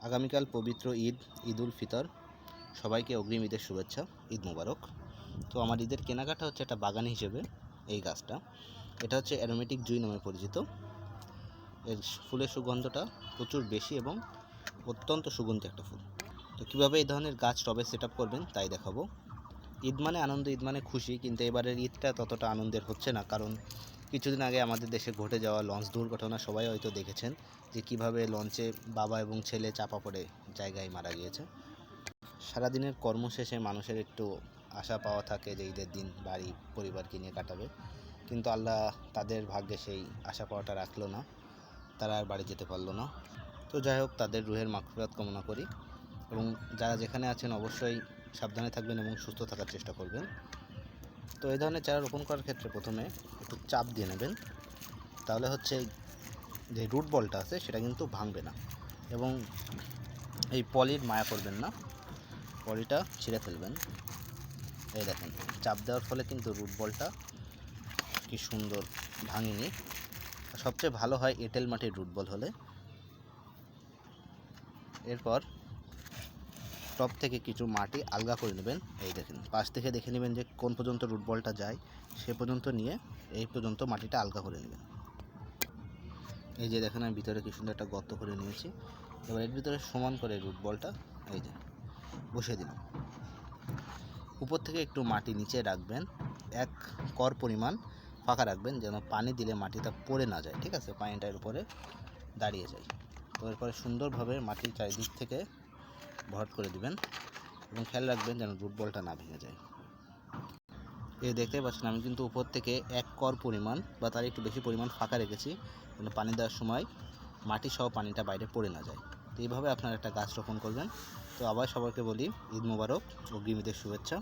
আগামীকাল পবিত্র ঈদ, ঈদুল ফিতর। সবাইকে অগ্রিম ঈদের শুভেচ্ছা, ঈদ মোবারক। তো আমার ঈদের কেনাকাটা হচ্ছে একটা বাগান হিসেবে এই গাছটা। এটা হচ্ছে অ্যারোমেটিক জুঁই নামে পরিচিত। এর ফুলের সুগন্ধটা প্রচুর বেশি এবং অত্যন্ত সুগন্ধি একটা ফুল। তো কীভাবে এই ধরনের গাছ টবে সেট আপ করবেন তাই দেখাবো। ঈদ মানে আনন্দ, ঈদ মানে খুশি, কিন্তু এবারের ঈদটা ততটা আনন্দের হচ্ছে না, কারণ কিছুদিন আগে আমাদের দেশে ঘটে যাওয়া লঞ্চ দুর্ঘটনা সবাই হয়তো দেখেছেন যে কীভাবে লঞ্চে বাবা এবং ছেলে চাপা পড়ে জায়গায় মারা গিয়েছে। সারাদিনের কর্ম শেষে মানুষের একটু আশা পাওয়া থাকে যে ঈদের দিন বাড়ি পরিবারকে নিয়ে কাটাবে, কিন্তু আল্লাহ তাদের ভাগ্যে সেই আশা পাওয়াটা রাখলো না, তারা আর বাড়ি যেতে পারলো না। তো যাই হোক, তাদের রুহের মাগফিরাত কামনা করি এবং যারা যেখানে আছেন অবশ্যই সাবধানে থাকবেন এবং সুস্থ থাকার চেষ্টা করবেন। তো এই ধরনের চারা রোপণ করার ক্ষেত্রে প্রথমে একটু চাপ দিয়ে নেবেন, তাহলে হচ্ছে যে রুট বলটা আছে সেটা কিন্তু ভাঙবে না, এবং এই পলির মায়া করবেন না, পলিটা ছিঁড়ে ফেলবেন। এই দেখেন, চাপ দেওয়ার ফলে কিন্তু রুট বলটা কি সুন্দর ভাঙেনি। সবচেয়ে ভালো হয় এঁটেল মাটির রুট বল হলে। এরপর টপ থেকে কিছু মাটি আলগা করে নেবেন। এই দেখেন, পাশ থেকে দেখে নেবেন যে কোন পর্যন্ত রুট বলটা যায়, সে পর্যন্ত নিয়ে এই পর্যন্ত মাটিটা আলগা করে নেবেন। এই যে দেখেন, আমি ভিতরে কি সুন্দর একটা গর্ত করে নিয়েছি। এবার এর ভিতরে সমান করে রুট বলটা এই যে বসিয়ে দিলাম। উপর থেকে একটু মাটি নিচে রাখবেন, 1 কর পরিমাণ ফাঁকা রাখবেন, যেন পানি দিলে মাটিটা পড়ে না যায়, ঠিক আছে, পানিটার উপরে দাঁড়িয়ে যায়। তো এরপরে সুন্দরভাবে মাটির চারিদিক থেকে ভরাট করে দিবেন এবং খেয়াল রাখবেন যেন রুট বলটা না ভেঙে যায়। এই দেখতে পাচ্ছেন, আমি কিন্তু উপর থেকে 1 কর পরিমাণ বা তার একটু বেশি পরিমাণ ফাঁকা রেখেছি, যেন পানি দেওয়ার সময় মাটি সহ পানিটা বাইরে পড়ে না যায়। তো এইভাবে আপনারা একটা গাছ রোপণ করবেন। তো আবার সবাইকে বলি ঈদ মোবারক, অগ্রিম ঈদের শুভেচ্ছা।